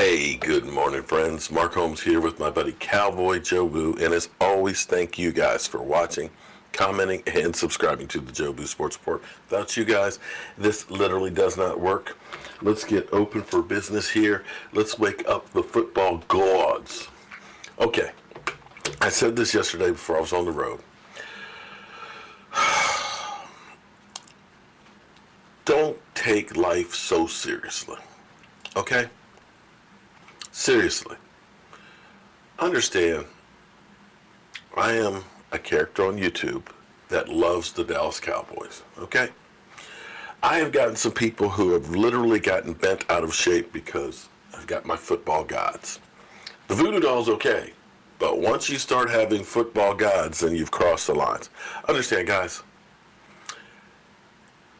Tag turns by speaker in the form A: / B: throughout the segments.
A: Hey, good morning, friends. Mark Holmes here with my buddy Cowboy Joe Boo, and as always, thank you guys for watching, commenting, and subscribing to the Joe Boo Sports Report. Without you guys, this literally does not work. Let's get open for business here. Let's wake up the football gods. Okay, I said this yesterday before I was on the road. Don't take life so seriously, okay? Seriously, understand, I am a character on YouTube that loves the Dallas Cowboys, okay? I have gotten some people who have literally gotten bent out of shape because I've got my football gods. The voodoo doll's okay, but once you start having football gods, then you've crossed the lines. Understand, guys,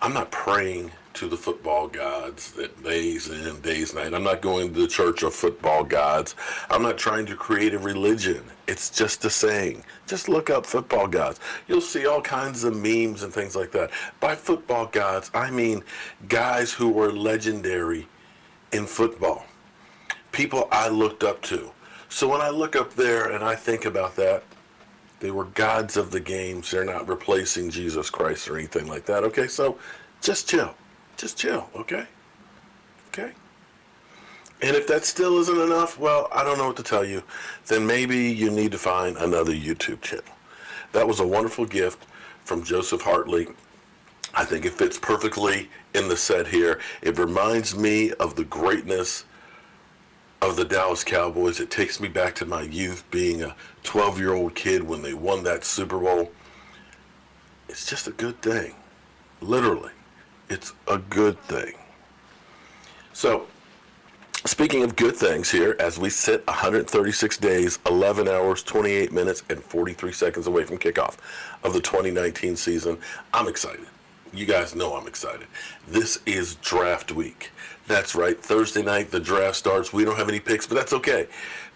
A: I'm not praying to the football gods that days in, days night. I'm not going to the church of football gods. I'm not trying to create a religion. It's just a saying. Just look up football gods. You'll see all kinds of memes and things like that. By football gods, I mean guys who were legendary in football. People I looked up to. So when I look up there and I think about that, they were gods of the games. They're not replacing Jesus Christ or anything like that. Okay, so just chill. Just chill, okay? Okay? And if that still isn't enough, well, I don't know what to tell you. Then maybe you need to find another YouTube channel. That was a wonderful gift from Joseph Hartley. I think it fits perfectly in the set here. It reminds me of the greatness of the Dallas Cowboys. It takes me back to my youth being a 12-year-old kid when they won that Super Bowl. It's just a good thing. Literally. It's a good thing. So, speaking of good things here, as we sit 136 days, 11 hours, 28 minutes, and 43 seconds away from kickoff of the 2019 season, I'm excited. You guys know I'm excited. This is draft week. That's right. Thursday night, the draft starts. We don't have any picks, but that's okay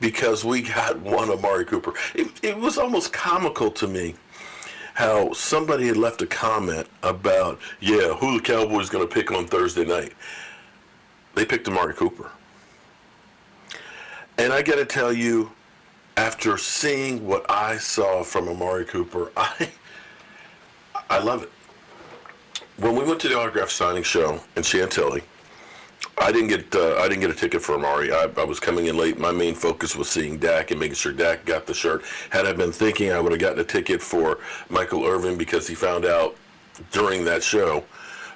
A: because we got one Amari Cooper. It was almost comical to me how somebody had left a comment about, yeah, who the Cowboys going to pick on Thursday night. They picked Amari Cooper. And I got to tell you, after seeing what I saw from Amari Cooper, I love it. When we went to the autograph signing show in Chantilly, I didn't get a ticket for Amari. I was coming in late. My main focus was seeing Dak and making sure Dak got the shirt. Had I been thinking, I would have gotten a ticket for Michael Irvin because he found out during that show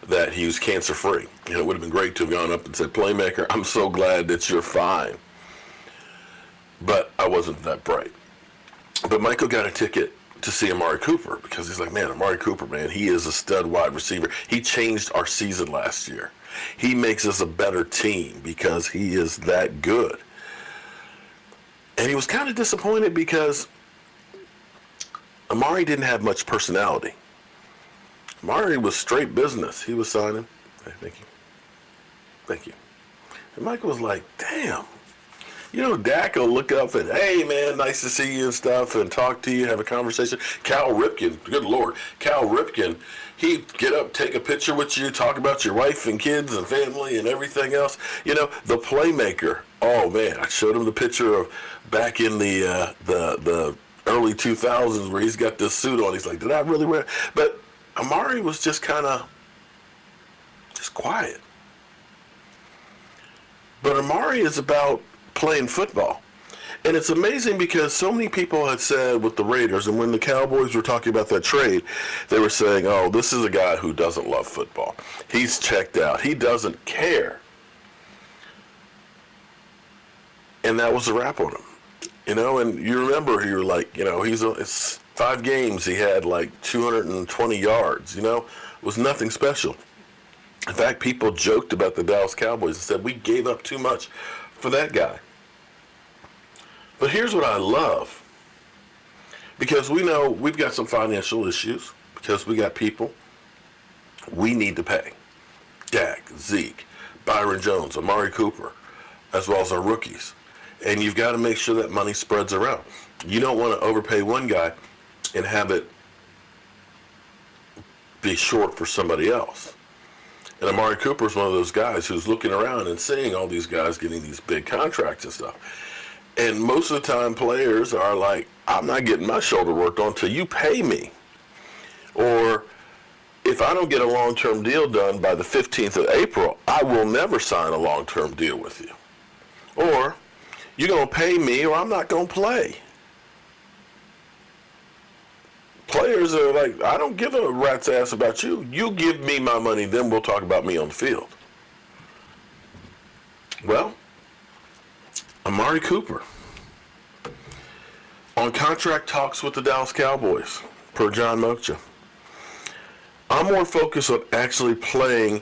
A: that he was cancer-free. And it would have been great to have gone up and said, Playmaker, I'm so glad that you're fine. But I wasn't that bright. But Michael got a ticket to see Amari Cooper because he's like, man, Amari Cooper, man, he is a stud wide receiver. He changed our season last year. He makes us a better team because he is that good. And he was kind of disappointed because Amari didn't have much personality. Amari was straight business. He was signing. Hey, thank you. Thank you. And Michael was like, damn. You know, Dak will look up and, hey, man, nice to see you and stuff, and talk to you, have a conversation. Cal Ripken, good Lord, Cal Ripken, he'd get up, take a picture with you, talk about your wife and kids and family and everything else. You know, the playmaker, oh, man, I showed him the picture of back in the early 2000s where he's got this suit on. He's like, did I really wear it? But Amari was just kind of just quiet. But Amari is about playing football. And it's amazing because so many people had said with the Raiders, and when the Cowboys were talking about that trade, they were saying, oh, this is a guy who doesn't love football. He's checked out. He doesn't care. And that was a wrap on him. You know, and you remember you were like, you know, it's 5 games. He had like 220 yards, you know. It was nothing special. In fact, people joked about the Dallas Cowboys and said, we gave up too much for that guy. But here's what I love. Because we know we've got some financial issues. Because we got people we need to pay. Dak, Zeke, Byron Jones, Amari Cooper, as well as our rookies. And you've got to make sure that money spreads around. You don't want to overpay one guy and have it be short for somebody else. And Amari Cooper is one of those guys who's looking around and seeing all these guys getting these big contracts and stuff. And most of the time players are like, I'm not getting my shoulder worked on until you pay me. Or if I don't get a long-term deal done by the 15th of April, I will never sign a long-term deal with you. Or you're going to pay me or I'm not going to play. Players are like, I don't give a rat's ass about you. You give me my money, then we'll talk about me on the field. Well, Amari Cooper on contract talks with the Dallas Cowboys, per John Mocha. I'm more focused on actually playing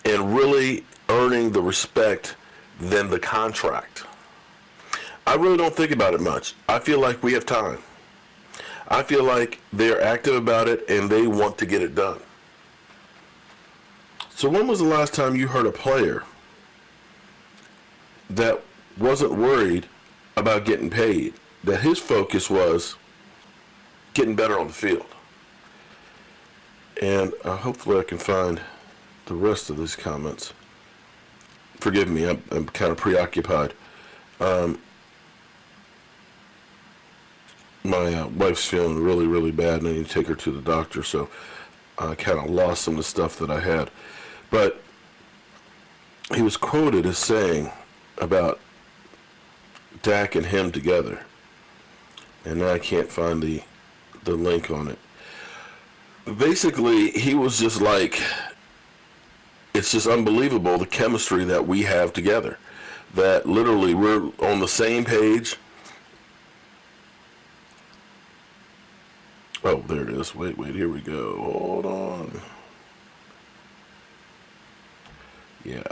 A: and really earning the respect than the contract. I really don't think about it much. I feel like we have time. I feel like they're active about it and they want to get it done. So when was the last time you heard a player that wasn't worried about getting paid, that his focus was getting better on the field? And hopefully I can find the rest of these comments. Forgive me, I'm kind of preoccupied. My wife's feeling really, really bad, and I need to take her to the doctor, so I kind of lost some of the stuff that I had. But he was quoted as saying about Dak and him together, and now I can't find the link on it. Basically, he was just like, it's just unbelievable the chemistry that we have together, that literally we're on the same page. Oh, there it is. Wait, here we go. Hold on. Yeah.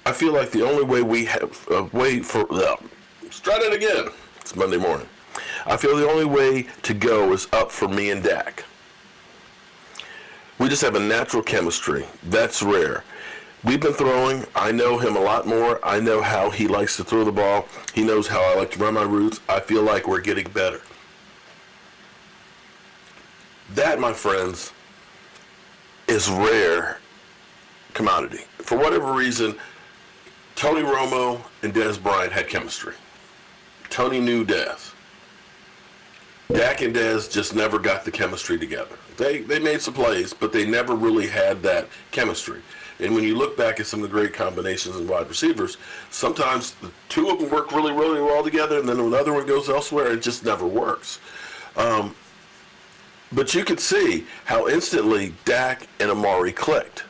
A: I feel like the only way we have a way for... let's try that again. It's Monday morning. I feel the only way to go is up for me and Dak. We just have a natural chemistry. That's rare. We've been throwing. I know him a lot more. I know how he likes to throw the ball. He knows how I like to run my routes. I feel like we're getting better. That, my friends, is rare commodity. For whatever reason, Tony Romo and Dez Bryant had chemistry. Tony knew Dez. Dak and Dez just never got the chemistry together. They made some plays, but they never really had that chemistry. And when you look back at some of the great combinations in wide receivers, sometimes the two of them work really, really well together, and then another one goes elsewhere. It just never works. But you could see how instantly Dak and Amari clicked.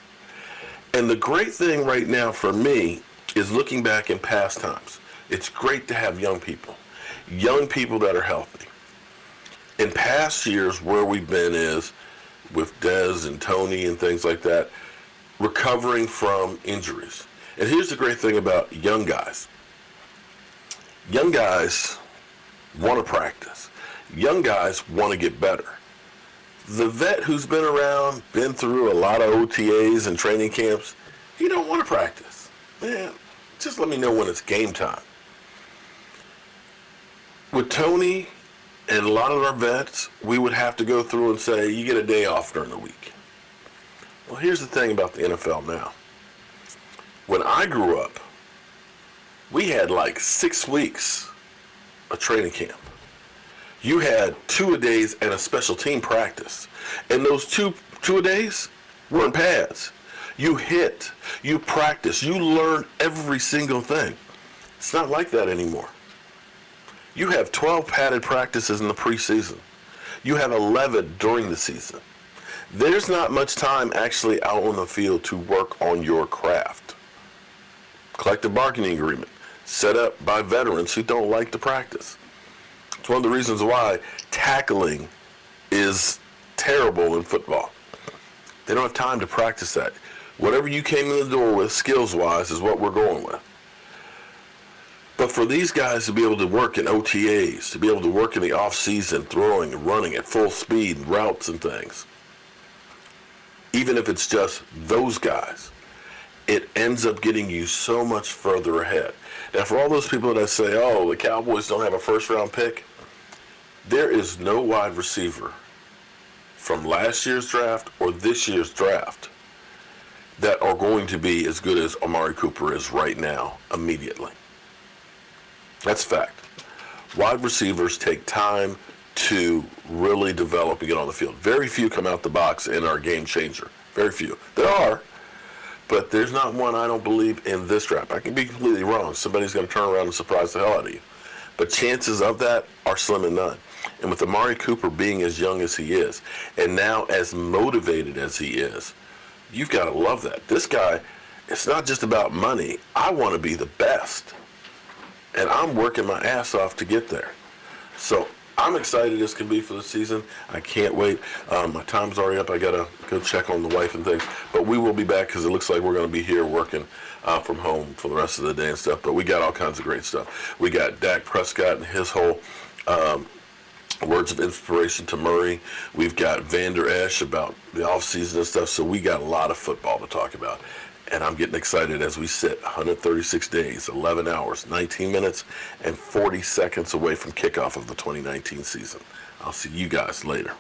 A: And the great thing right now for me is looking back in past times. It's great to have young people that are healthy. In past years, where we've been is with Dez and Tony and things like that, recovering from injuries. And here's the great thing about young guys. Young guys want to practice. Young guys want to get better. The vet who's been around, been through a lot of OTAs and training camps, he don't want to practice. Man, just let me know when it's game time. With Tony and a lot of our vets, we would have to go through and say, you get a day off during the week. Well, here's the thing about the NFL now. When I grew up, we had like 6 weeks of training camp. You had 2-a-days and a special team practice. And those two-a-days weren't pads. You hit, you practice, you learn every single thing. It's not like that anymore. You have 12 padded practices in the preseason. You have 11 during the season. There's not much time actually out on the field to work on your craft. Collective bargaining agreement set up by veterans who don't like to practice. It's one of the reasons why tackling is terrible in football. They don't have time to practice that. Whatever you came in the door with skills-wise is what we're going with. But for these guys to be able to work in OTAs, to be able to work in the off-season, throwing and running at full speed, routes and things, even if it's just those guys, it ends up getting you so much further ahead. Now, for all those people that say, oh, the Cowboys don't have a first-round pick, there is no wide receiver from last year's draft or this year's draft that are going to be as good as Amari Cooper is right now, immediately. That's fact. Wide receivers take time to really develop and get on the field. Very few come out the box and are a game changer. Very few. There are, but there's not one, I don't believe, in this draft. I can be completely wrong. Somebody's going to turn around and surprise the hell out of you. But chances of that are slim and none. And with Amari Cooper being as young as he is, and now as motivated as he is, you've got to love that. This guy, it's not just about money. I want to be the best. And I'm working my ass off to get there. So I'm excited as can be for the season. I can't wait. My time's already up. I got to go check on the wife and things. But we will be back because it looks like we're going to be here working from home for the rest of the day and stuff. But we got all kinds of great stuff. We got Dak Prescott and his whole words of inspiration to Murray. We've got Vander Esch about the offseason and stuff. So we got a lot of football to talk about. And I'm getting excited as we sit 136 days, 11 hours, 19 minutes, and 40 seconds away from kickoff of the 2019 season. I'll see you guys later.